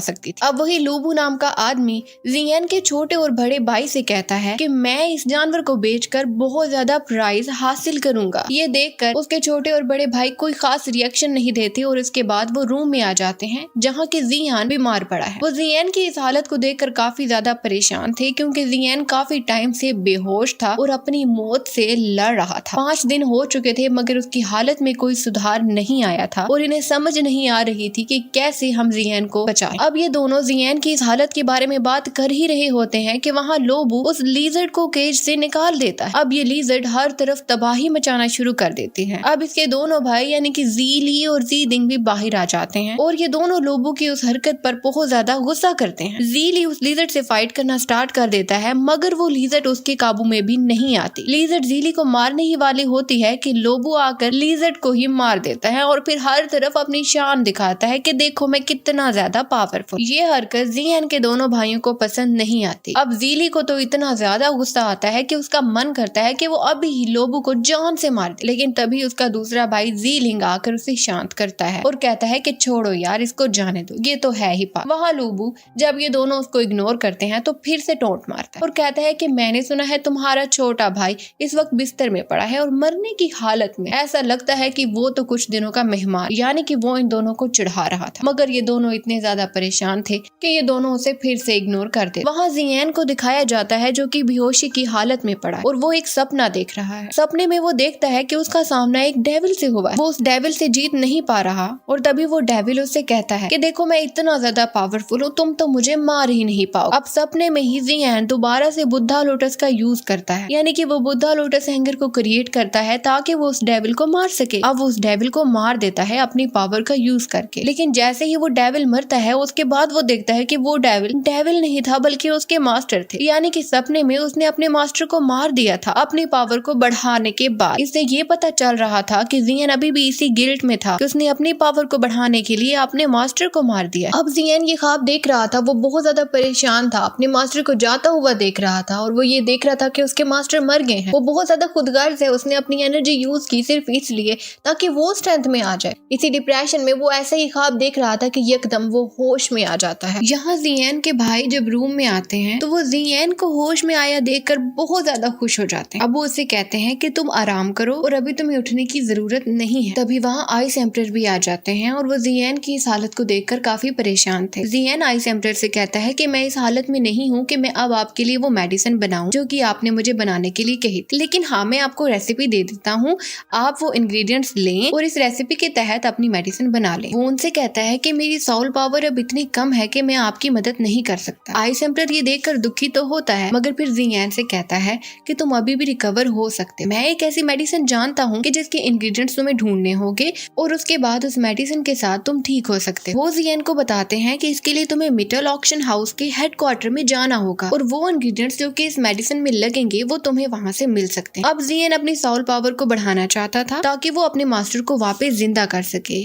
सकती थी। अब वही लोबू नाम का आदमी जियन के छोटे और बड़े भाई से कहता है कि मैं इस जानवर को बेचकर बहुत ज्यादा प्राइस हासिल करूंगा। ये देखकर उसके छोटे और बड़े भाई कोई खास रिएक्शन नहीं देते और इसके बाद वो रूम में आ जाते हैं जहाँ के जियान बीमार पड़ा है। वो जियन की इस हालत को देखकर काफी ज्यादा परेशान थे क्योंकि जियन काफी टाइम से बेहोश था और अपनी मौत से लड़ रहा था। 5 दिन हो चुके थे मगर उसकी हालत में कोई सुधार नहीं आया था और इन्हें समझ नहीं आ रही थी कि कैसे हम जियन को बचाएं। अब ये दोनों जियन की इस हालत के बारे में बात कर ही रहे होते हैं कि वहाँ लोबू उस लीजर्ड को केज से निकाल देता है। अब ये लीजर्ड हर तरफ तबाही मचाना शुरू कर देते हैं। अब इसके दोनों भाई यानी कि ज़ीली और ज़ीडिंग भी बाहर आ जाते हैं और ये दोनों लोबू की उस हरकत पर बहुत ज्यादा गुस्सा करते हैं। ज़ीली उस लीजर्ड से फाइट करना स्टार्ट कर देता है मगर वो लीजर्ड उसके काबू में भी नहीं आती। लीजर्ड ज़ीली को मारने ही वाली होती है कि लोबू आकर लीजर्ड को ही मार देता है और फिर हर तरफ अपनी शान दिखाता है कि देखो मैं कितना ज्यादा पावरफुल। ये हरकत जियन के दोनों भाइयों को पसंद नहीं आती। अब ज़ीली को तो इतना ज्यादा गुस्सा आता है कि उसका मन करता है कि वो अभी ही लोबू को जान से मार दे, लेकिन तभी उसका दूसरा भाई ज़ीलिंग आकर उसे शांत करता है और कहता है कि छोड़ो यार इसको जाने दो, ये तो है ही पाप। वहाँ लोबू जब ये दोनों उसको इग्नोर करते हैं तो फिर से टोंट मारता है और कहता है कि मैंने सुना है तुम्हारा छोटा भाई इस वक्त बिस्तर में पड़ा है और मरने की हालत में। ऐसा लगता है कि वो तो कुछ दिनों का मेहमान यानी कि वो इन दोनों को चिढ़ा रहा था मगर ये दोनों इतने ज्यादा परेशान थे कि ये दोनों उसे फिर से इग्नोर करते। वहाँ जियन को दिखाया जाता है जो कि बेहोशी की हालत में पड़ा है और वो एक सपना देख रहा है। सपने में वो देखता है कि उसका सामना एक डेविल से हुआ है। वो उस डेविल से जीत नहीं पा रहा और तभी वो डेविल उससे कहता है कि देखो मैं इतना ज्यादा पावरफुल हूँ, तुम तो मुझे मार ही नहीं पाओ। अब सपने में ही जियन दोबारा से बुद्धा लोटस का यूज करता है यानी कि वो बुद्धा लोटस एंगर को क्रिएट करता है ताकि वो उस डेविल को मार सके। अब वो उस डेविल को मार देता है अपनी पावर का यूज करके, लेकिन जैसे ही वो डेविल मरता है उसके बाद वो देखता है कि वो डेविल नहीं था बल्कि उसके मास्टर थे, यानी कि सपने में उसने अपने मास्टर को मार दिया था अपनी पावर को बढ़ाने के बाद। इससे ये पता चल रहा था कि जियन अभी भी इसी गिल्ट में था कि उसने अपनी पावर को बढ़ाने के लिए अपने मास्टर को मार दिया। अब जियन ये ख्वाब देख रहा था, वो बहुत ज्यादा परेशान था, अपने मास्टर को जाता हुआ देख रहा था और वो ये देख रहा था कि उसके मास्टर मर गए हैं। वो बहुत ज्यादा खुदगर्ज है, उसने अपनी एनर्जी यूज की सिर्फ इसलिए ताकि वो स्ट्रेंथ में आ जाए। इसी डिप्रेशन में वो ऐसा ही ख्वाब देख रहा था कि एकदम वो होश में आ जाता है। यहाँ जियन के भाई जब रूम में आते हैं तो वो जियन को होश में आया देखकर बहुत ज्यादा खुश हो जाते हैं। अब वो उसे कहते हैं कि तुम आराम करो और अभी तुम्हें उठने की जरूरत नहीं है। तभी वहाँ आइस एम्परर भी आ जाते हैं और वो जियन की इस हालत को देखकर काफी परेशान थे। जियन आइस एम्परर से कहता है कि मैं इस हालत में नहीं हूँ कि मैं अब आपके लिए वो मेडिसिन बनाऊं जो कि आपने मुझे बनाने के लिए कही थी, लेकिन हाँ मैं आपको रेसिपी दे देता हूँ, आप वो इंग्रेडिएंट्स लें और इस रेसिपी के तहत अपनी मेडिसिन बना लें। वो उनसे कहता है कि मेरी सोल पावर अब इतनी कम है कि मैं आपकी मदद नहीं कर सकता। आइस एम्परर ये देखकर दुखी तो होता है मगर फिर जियन से कहता है कि तुम अभी भी रिकवर हो सकते। मैं एक ऐसी मेडिसिन जानता हूँ कि जिसके इंग्रेडिएंट्स तुम्हें ढूंढने होंगे और उसके बाद उस मेडिसिन के साथ तुम ठीक हो सकते। वो जियन को बताते हैं कि इसके लिए तुम्हें मिटल ऑक्शन हाउस के हेडक्वार्टर में जाना होगा और वो इंग्रेडिएंट्स जो कि इस मेडिसिन में लगेंगे वो तुम्हें वहाँ से मिल सकते हैं। अब जियन अपनी सोल पावर को बढ़ाना चाहता था ताकि वो अपने मास्टर को वापस जिंदा कर सके।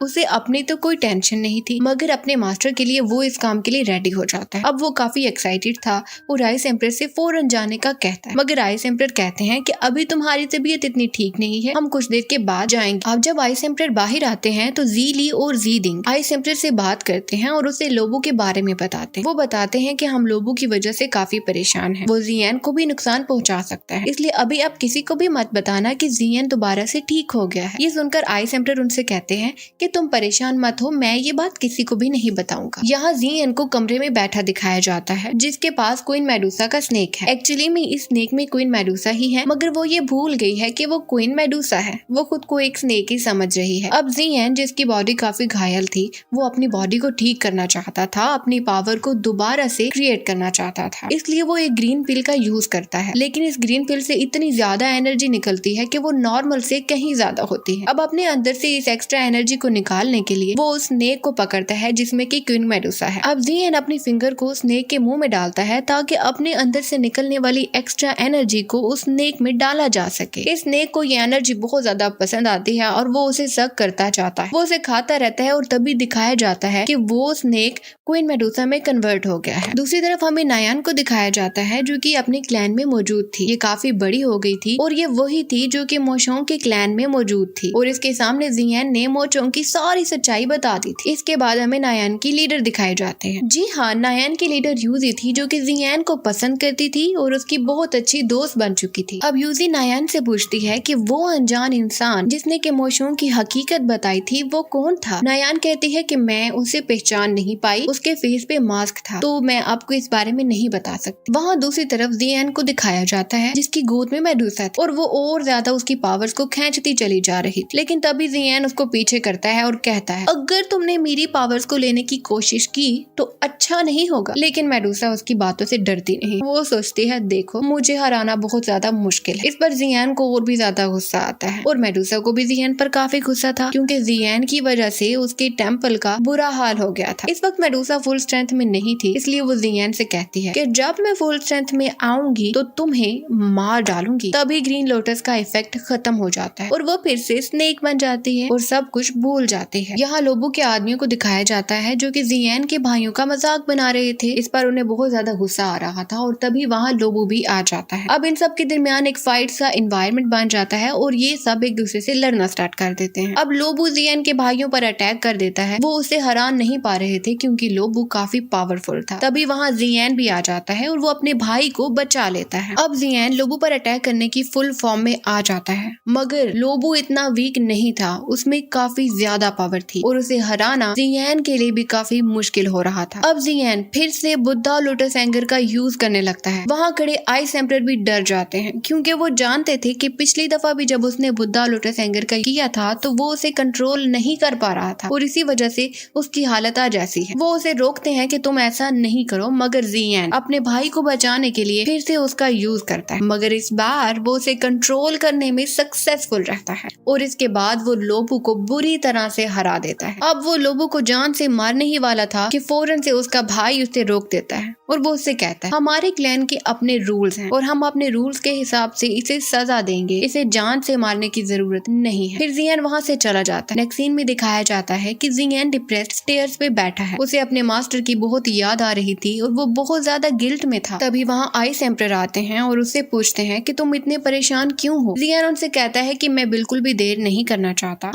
उसे अपनी तो कोई टेंशन नहीं थी मगर अपने मास्टर के लिए वो इस काम के लिए रेडी हो जाता है। अब वो काफी एक्साइटेड था और आइस एम्परर से फौरन जाने का कहता है मगर आइस एम्परर कहते हैं कि अभी तुम्हारी तबीयत इतनी ठीक नहीं है, हम कुछ देर के बाद जाएंगे। अब जब आइस एम्परर बाहर आते हैं तो ज़ीली और ज़ीडिंग आइस एम्परर से बात करते हैं और उसे लोबू के बारे में बताते हैं। वो बताते हैं कि हम लोबू की वजह से काफी परेशान है, वो जियन को भी नुकसान पहुँचा सकता है, इसलिए अभी आप किसी को भी मत बताना कि जियन दोबारा से ठीक हो गया है। ये सुनकर आइस एम्परर उनसे कहते हैं कि तुम परेशान मत हो, मैं ये बात किसी को भी नहीं बताऊंगा। यहाँ जियन को कमरे में बैठा दिखाया जाता है जिसके पास क्वीन मेडुसा का स्नेक है। एक्चुअली में इस स्नेक में क्वीन मेडुसा ही है मगर वो ये भूल गई है कि वो क्वीन मेडुसा है, वो खुद को एक स्नेक ही समझ रही है। अब जियन जिसकी बॉडी काफी घायल थी वो अपनी बॉडी को ठीक करना चाहता था, अपनी पावर को दोबारा से क्रिएट करना चाहता था, इसलिए वो एक ग्रीन पिल का यूज करता है, लेकिन इस ग्रीन पिल से इतनी ज्यादा एनर्जी निकलती है कि वो नॉर्मल से कहीं ज्यादा होती है। अब अपने अंदर से इस एक्स्ट्रा एनर्जी को निकालने के लिए वो उस स्नेक को पकड़ता है जिसमें कि क्वीन मेडुसा है। अब जियन अपनी फिंगर को स्नेक के मुंह में डालता है ताकि अपने अंदर से निकलने वाली एक्स्ट्रा एनर्जी को उस स्नेक में डाला जा सके। इस स्नेक को ये एनर्जी बहुत ज्यादा पसंद आती है और वो उसे सक करता चाहता है, वो उसे खाता रहता है और तभी दिखाया जाता है कि वो स्नेक क्वीन मेडुसा में कन्वर्ट हो गया है। दूसरी तरफ हमें नायान को दिखाया जाता है जो कि अपने क्लैन में मौजूद थी। ये काफी बड़ी हो गई थी और ये वही थी जो कि मोशोंग के क्लैन में मौजूद थी और इसके सामने जियन ने मोचोंग की सारी सच्चाई बता दी थी। इसके बाद हमें नायान की लीडर दिखाए जाते हैं। जी हाँ, नायान की लीडर यूजी थी जो कि जियान को पसंद करती थी और उसकी बहुत अच्छी दोस्त बन चुकी थी। अब यूजी नायान से पूछती है कि वो अनजान इंसान जिसने केमोशों की हकीकत बताई थी वो कौन था। नायान कहती है कि मैं उसे पहचान नहीं पाई, उसके फेस पे मास्क था, तो मैं आपको इस बारे में नहीं बता सकती। वहाँ दूसरी तरफ जियान को दिखाया जाता है जिसकी गोद में मेडुसा थी और वो और ज्यादा उसकी पावर्स को खींचती चली जा रही थी। लेकिन तभी जियान उसको पीछे करता है और कहता है अगर तुमने मेरी पावर्स को लेने की कोशिश की तो अच्छा नहीं होगा। लेकिन मेडुसा उसकी बातों से डरती नहीं। वो सोचती है देखो मुझे हराना बहुत ज्यादा मुश्किल है। इस पर जियान को और भी ज्यादा गुस्सा आता है और मेडुसा को भी जियान पर काफी गुस्सा था क्योंकि जियान की वजह से उसके टेम्पल का बुरा हाल हो गया था। इस वक्त मेडुसा फुल स्ट्रेंथ में नहीं थी, इसलिए वो जियान से कहती है कि जब मैं फुल स्ट्रेंथ में आऊंगी तो तुम्हें मार डालूंगी। तभी ग्रीन लोटस का इफेक्ट खत्म हो जाता है और वो फिर से स्नेक बन जाती है और सब कुछ भूल जाती है। यहाँ लोबो के आदमियों को दिखाया जाता है जो कि जियान के भाइयों का मजाक बना रहे थे। इस पर उन्हें बहुत ज्यादा गुस्सा आ रहा था और तभी वहाँ लोबो भी आ जाता है। अब इन सब के दरमियान एक फाइट सा एनवायरनमेंट बन जाता है और ये सब एक दूसरे से लड़ना स्टार्ट कर देते हैं। अब लोबो जियान के भाइयों पर अटैक कर देता है। वो उसे हरा नहीं पा रहे थे क्योंकि लोबो काफी पावरफुल था। तभी वहाँ जियान भी आ जाता है और वो अपने भाई को बचा लेता है। अब जियान लोबो पर अटैक करने की फुल फॉर्म में आ जाता है, मगर लोबो इतना वीक नहीं था, उसमें काफी ज्यादा पावर थी और उसे हराना जियान के लिए भी काफी मुश्किल हो रहा था। अब जियान फिर से बुद्धा लोटस एंगर का यूज करने लगता है। वहाँ खड़े आइस एम्परर भी डर जाते हैं क्योंकि वो जानते थे कि पिछली दफा भी जब उसने बुद्धा लोटस एंगर का किया था तो वो उसे कंट्रोल नहीं कर पा रहा था और इसी वजह से उसकी हालत आज ऐसी है। वो उसे रोकते हैं कि तुम ऐसा नहीं करो, मगर जियान अपने भाई को बचाने के लिए फिर से उसका यूज करता है, मगर इस बार वो उसे कंट्रोल करने में सक्सेसफुल रहता है और इसके बाद वो लोबो को बुरी तरह से हरा देता है। अब वो लोबो को जान से मारने ही वाला था कि फौरन से उसका भाई उसे रोक देता है और वो उससे कहता है हमारे क्लैन के अपने रूल्स हैं और हम अपने रूल्स के हिसाब से इसे सजा देंगे, इसे जान से मारने की जरूरत नहीं है। फिर जियान वहाँ से चला जाता है। नेक्स्ट सीन में दिखाया जाता है कि जियान डिप्रेस्ड स्टेयर्स पे बैठा है। उसे अपने मास्टर की बहुत याद आ रही थी और वो बहुत ज्यादा गिल्ट में था। तभी वहाँ आइस एम्परर आते हैं और उससे पूछते हैं कि तुम इतने परेशान क्यों हो। जियान उनसे कहता है कि मैं बिल्कुल भी देर नहीं करना चाहता,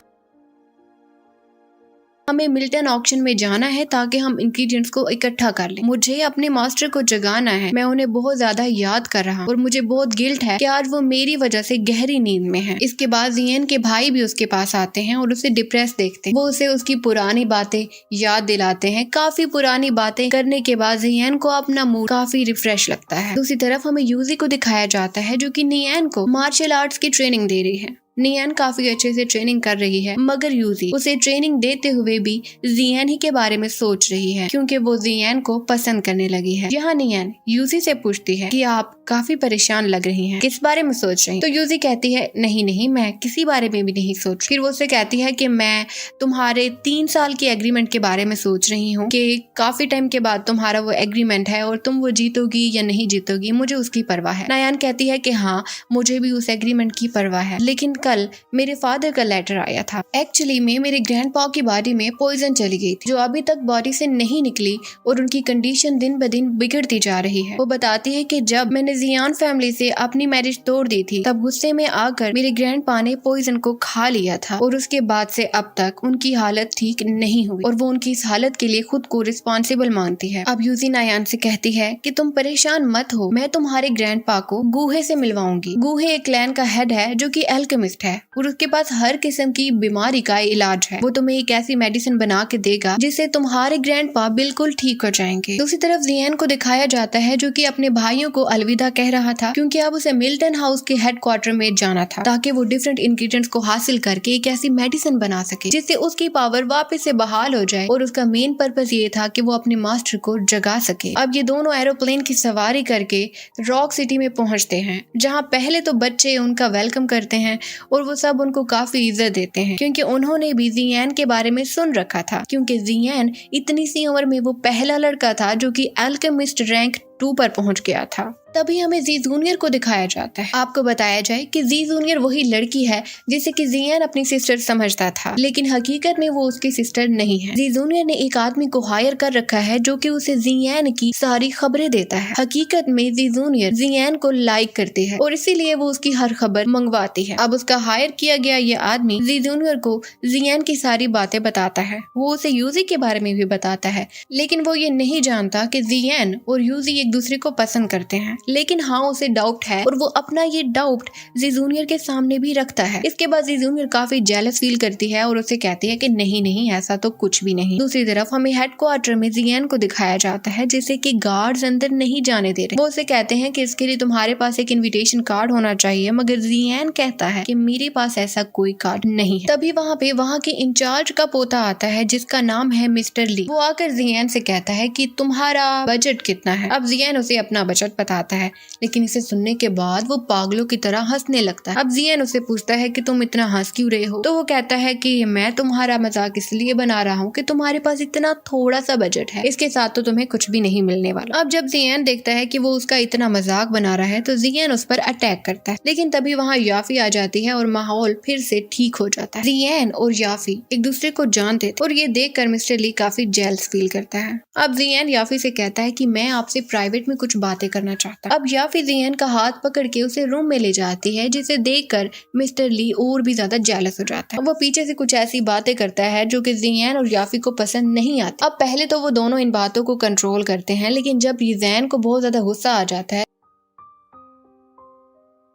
हमें मिल्टन ऑक्शन में जाना है ताकि हम इंग्रेडिएंट्स को इकट्ठा कर लें। मुझे अपने मास्टर को जगाना है, मैं उन्हें बहुत ज्यादा याद कर रहा हूँ और मुझे बहुत गिल्ट है कि आज वो मेरी वजह से गहरी नींद में है। इसके बाद जियान के भाई भी उसके पास आते हैं और उसे डिप्रेस देखते हैं। वो उसे उसकी पुरानी बातें याद दिलाते हैं। काफी पुरानी बातें करने के बाद जियान को अपना मूड काफी रिफ्रेश लगता है। दूसरी तरफ हमें यूजी को दिखाया जाता है जो कि नियान को मार्शल आर्ट्स की ट्रेनिंग दे रही है। नियान काफी अच्छे से ट्रेनिंग कर रही है, मगर यूजी उसे ट्रेनिंग देते हुए भी जियान ही के बारे में सोच रही है क्योंकि वो जियान को पसंद करने लगी है। यहाँ नियान यूजी से पूछती है कि आप काफी परेशान लग रही हैं, किस बारे में सोच रही हैं? तो यूजी कहती है नहीं नहीं, मैं किसी बारे में भी नहीं सोच। फिर वो उससे कहती है कि मैं तुम्हारे 3 साल के एग्रीमेंट के बारे में सोच रही हूँ कि काफी टाइम के बाद तुम्हारा वो एग्रीमेंट है और तुम वो जीतोगी या नहीं जीतोगी, मुझे उसकी परवाह है। नियान कहती है कि हाँ, मुझे भी उस एग्रीमेंट की परवाह है, लेकिन कल मेरे फादर का लेटर आया था। एक्चुअली में मेरे ग्रैंडपा की बॉडी में पॉइजन चली गई थी जो अभी तक बॉडी से नहीं निकली और उनकी कंडीशन दिन ब दिन बिगड़ती जा रही है। वो बताती है कि जब मैंने जियान फैमिली से अपनी मैरिज तोड़ दी थी तब गुस्से में आकर मेरे ग्रैंडपा ने पॉइजन को खा लिया था और उसके बाद से अब तक उनकी हालत ठीक नहीं हुई और वो उनकी इस हालत के लिए खुद को रिस्पॉन्सिबल मानती है। अब यूजी नियान से कहती है कि तुम परेशान मत हो, मैं तुम्हारे ग्रैंडपा को गूहे से मिलवाऊंगी। गूहे एक क्लैन का हेड है जो कि एल्केमिस्ट है और उसके पास हर किस्म की बीमारी का इलाज है। वो तुम्हें एक ऐसी मेडिसिन बना के देगा जिससे तुम्हारे ग्रैंडपा बिल्कुल ठीक हो जाएंगे। दूसरी तरफ जियान को दिखाया जाता है जो कि अपने भाइयों को अलविदा कह रहा था क्योंकि अब उसे मिल्टन हाउस के हेडक्वार्टर में जाना था ताकि वो डिफरेंट इंग्रेडिएंट्स को हासिल करके एक ऐसी मेडिसिन बना सके जिससे उसकी पावर वापस से बहाल हो जाए और उसका मेन पर्पस ये था कि वो अपने मास्टर को जगा सके। अब ये दोनों एरोप्लेन की सवारी करके रॉक सिटी में पहुंचते हैं जहाँ पहले तो बच्चे उनका वेलकम करते हैं और वो सब उनको काफी इज्जत देते हैं क्योंकि उन्होंने भी जियान के बारे में सुन रखा था क्योंकि जियान इतनी सी उम्र में वो पहला लड़का था जो कि अल्केमिस्ट रैंक 2 पर पहुंच गया था। तभी हमें जी जूनियर को दिखाया जाता है। आपको बताया जाए कि जी जूनियर वही लड़की है जिसे कि जियान अपनी सिस्टर समझता था, लेकिन हकीकत में वो उसकी सिस्टर नहीं है। जी जूनियर ने एक आदमी को हायर कर रखा है जो कि उसे जियान की सारी खबरें देता है। हकीकत में जी जूनियर जियान को लाइक करती है और इसीलिए वो उसकी हर खबर मंगवाती है। अब उसका हायर किया गया ये आदमी जी जूनियर को जियान की सारी बातें बताता है। वो उसे यूजी के बारे में भी बताता है, लेकिन वो ये नहीं जानता कि जियान और यूजी एक दूसरे को पसंद करते हैं। लेकिन हाँ, उसे डाउट है और वो अपना ये डाउट जी जूनियर के सामने भी रखता है। इसके बाद जी जूनियर काफी जेलस फील करती है और उसे कहती है कि नहीं नहीं, ऐसा तो कुछ भी नहीं। दूसरी तरफ हमें हेडक्वार्टर में जियान को दिखाया जाता है जिसे कि गार्ड्स अंदर नहीं जाने दे रहे। वो उसे कहते हैं कि इसके लिए तुम्हारे पास एक इन्विटेशन कार्ड होना चाहिए, मगर जियान कहता है कि मेरे पास ऐसा कोई कार्ड नहीं है। तभी वहाँ के इंचार्ज का पोता आता है जिसका नाम है मिस्टर ली। वो आकर जियान से कहता है कि तुम्हारा बजट कितना है। अब जियान उसे अपना बजट बताता है, लेकिन इसे सुनने के बाद वो पागलों की तरह हंसने लगता है। अब जियान उसे पूछता है कि तुम इतना हंस क्यों रहे हो, तो वो कहता है कि मैं तुम्हारा मजाक इसलिए बना रहा हूँ कि तुम्हारे पास इतना थोड़ा सा बजट है, इसके साथ तो तुम्हें कुछ भी नहीं मिलने वाला। अब जब जियान देखता है कि वो उसका इतना मजाक बना रहा है तो जियान उस पर अटैक करता है, लेकिन तभी वहाँ याफी आ जाती है और माहौल फिर से ठीक हो जाता है। जियान और याफी एक दूसरे को जानते थे और ये देखकर मिस्टर ली काफी जेलस फील करता है। अब जियान याफी से कहता है कि मैं आपसे प्राइवेट में कुछ बातें करना चाहता हूँ। अब याफी जियान का हाथ पकड़ के उसे रूम में ले जाती है, जिसे देखकर मिस्टर ली और भी ज्यादा जेलस हो जाता है। वो पीछे से कुछ ऐसी बातें करता है जो कि जियान और याफी को पसंद नहीं आती। अब पहले तो वो दोनों इन बातों को कंट्रोल करते हैं, लेकिन जब जियान को बहुत ज्यादा गुस्सा आ जाता है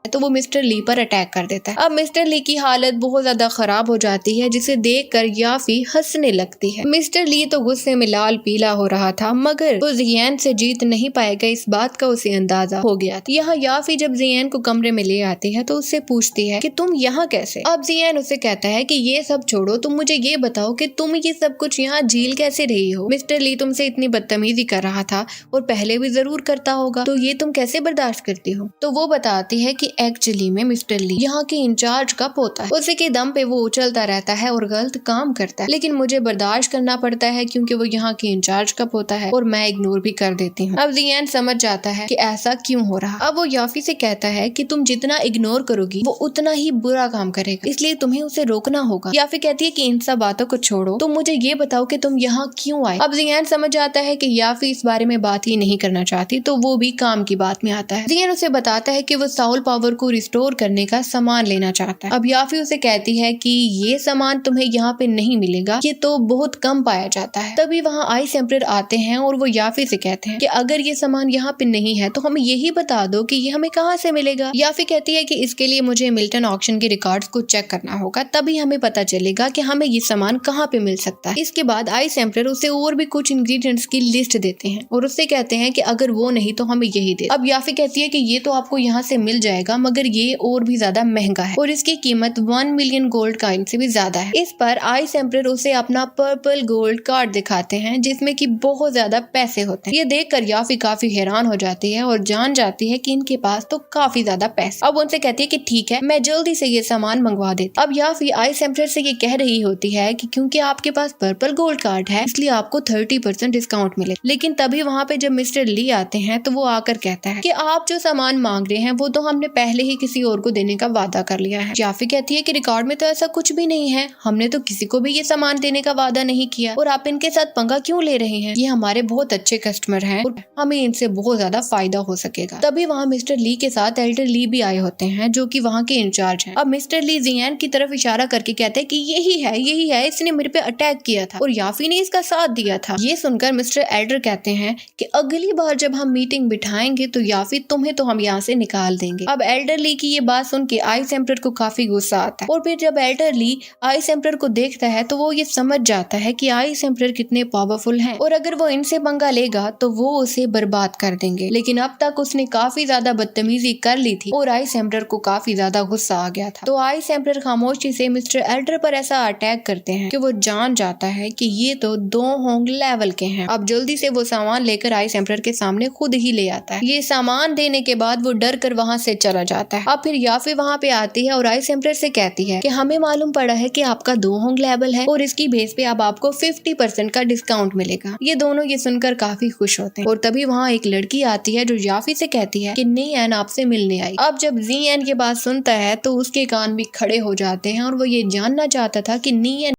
तो वो मिस्टर ली पर अटैक कर देता है। अब मिस्टर ली की हालत बहुत ज्यादा खराब हो जाती है, जिसे देखकर याफी हंसने लगती है। मिस्टर ली तो गुस्से में लाल पीला हो रहा था, मगर वो जियान से जीत नहीं पाएगा इस बात का उसे अंदाजा हो गया था। यहाँ याफी जब जियान को कमरे में ले आती है तो उससे पूछती है कि तुम यहाँ कैसे। अब जियान उसे कहता है कि ये सब छोड़ो, तुम मुझे ये बताओ कि तुम ये सब कुछ यहाँ झील कैसे रही हो। मिस्टर ली तुमसे इतनी बदतमीजी कर रहा था और पहले भी जरूर करता होगा, तो ये तुम कैसे बर्दाश्त करती हो। तो वो बताती है कि एक्चुअली में मिस्टर ली यहाँ के इंचार्ज का पोता है। उसी के दम पे वो उछलता रहता है और गलत काम करता है, लेकिन मुझे बर्दाश्त करना पड़ता है क्योंकि वो यहाँ के इंचार्ज का पोता है और मैं इग्नोर भी कर देती हूँ। अब जियान समझ जाता है कि ऐसा क्यों हो रहा। अब वो याफी से कहता है कि तुम जितना इग्नोर करोगी वो उतना ही बुरा काम करेगा, इसलिए तुम्हें उसे रोकना होगा। याफी कहती है कि इन सब बातों को छोड़ो, तुम मुझे ये बताओ कि तुम यहाँ क्यों आए। अब जियान समझ जाता है कि याफी इस बारे में बात ही नहीं करना चाहती, तो वो भी काम की बात में आता है। जियान उसे बताता है कि वो साउल पावर को रिस्टोर करने का सामान लेना चाहता है। अब याफी उसे कहती है कि ये सामान तुम्हें यहाँ पे नहीं मिलेगा, ये तो बहुत कम पाया जाता है। तभी वहाँ आइस एम्परर आते हैं और वो याफी से कहते हैं कि अगर ये सामान यहाँ पे नहीं है तो हमें यही बता दो कि ये हमें कहाँ से मिलेगा। याफी कहती है कि इसके लिए मुझे मिल्टन ऑक्शन के रिकॉर्ड्स को चेक करना होगा, तभी हमें पता चलेगा कि हमें ये सामान कहाँ पे मिल सकता है। इसके बाद आइस एम्परर उसे और भी कुछ इंग्रेडिएंट्स की लिस्ट देते हैं और उससे कहते हैं कि अगर वो नहीं तो हमें यही दे। अब याफी कहती है कि ये तो आपको यहाँ से मिल जाएगा, मगर ये और भी ज्यादा महंगा है और इसकी कीमत 1 मिलियन गोल्ड कॉइन से भी ज्यादा है। इस पर आइस एम्परर उसे अपना पर्पल गोल्ड कार्ड दिखाते हैं जिसमें कि बहुत ज्यादा पैसे होते हैं। ये देखकर याफी काफी हैरान हो जाती है और जान जाती है कि इनके पास तो काफी ज्यादा पैसे। अब उनसे कहती है कि ठीक है, मैं जल्दी से ये सामान मंगवा देती। अब याफी आइस एम्परर से ये कह रही होती है कि क्योंकि आपके पास पर्पल गोल्ड कार्ड है इसलिए आपको 30% डिस्काउंट मिले। लेकिन तभी वहाँ पे जब मिस्टर ली आते हैं तो वो आकर कहता है कि आप जो सामान मांग रहे हैं वो तो हमने पहले ही किसी और को देने का वादा कर लिया है। याफी कहती है कि रिकॉर्ड में तो ऐसा कुछ भी नहीं है, हमने तो किसी को भी ये सामान देने का वादा नहीं किया और आप इनके साथ पंगा क्यों ले रहे हैं। ये हमारे बहुत अच्छे कस्टमर हैं और हमें इनसे बहुत ज्यादा फायदा हो सकेगा। तभी वहाँ मिस्टर ली के साथ एल्डर ली भी आए होते हैं जो कि वहाँ के इंचार्ज हैं। अब मिस्टर ली जियान की तरफ इशारा करके कहते हैं कि यही है, इसने मेरे पे अटैक किया था और याफी ने इसका साथ दिया था। ये सुनकर मिस्टर एल्डर कहते हैं कि अगली बार जब हम मीटिंग बिठाएंगे तो याफी तुम्हें तो हम यहाँ से निकाल देंगे। अब एल्डर ली की ये बात सुन के आइस एम्परर को काफी गुस्सा आता है और फिर जब एल्डर ली आइस एम्परर को देखता है तो वो ये समझ जाता है कि आइस एम्परर कितने पावरफुल हैं और अगर वो इनसे पंगा लेगा तो वो उसे बर्बाद कर देंगे। लेकिन अब तक उसने काफी ज्यादा बदतमीजी कर ली थी और आइस एम्परर को काफी ज्यादा गुस्सा आ गया था। तो आइस एम्परर खामोशी से मिस्टर एल्डर पर ऐसा अटैक करते हैं कि वो जान जाता है कि ये तो दो होंग लेवल के हैं। अब जल्दी से वो सामान लेकर आइस एम्परर के सामने खुद ही ले आता है। ये सामान देने के बाद वो डर कर वहाँ से चला जाता है। अब फिर याफी वहाँ पे आती है और आइस एम्प्रेस से कहती है कि हमें मालूम पड़ा है कि आपका 2 होंग लेवल है और इसकी बेस पे अब आपको 50% का डिस्काउंट मिलेगा। ये दोनों ये सुनकर काफी खुश होते हैं और तभी वहाँ एक लड़की आती है जो याफी से कहती है कि नीएन आपसे मिलने आई। अब जब ज़ियन ये बात सुनता है तो उसके कान भी खड़े हो जाते हैं और वो ये जानना चाहता था कि नीएन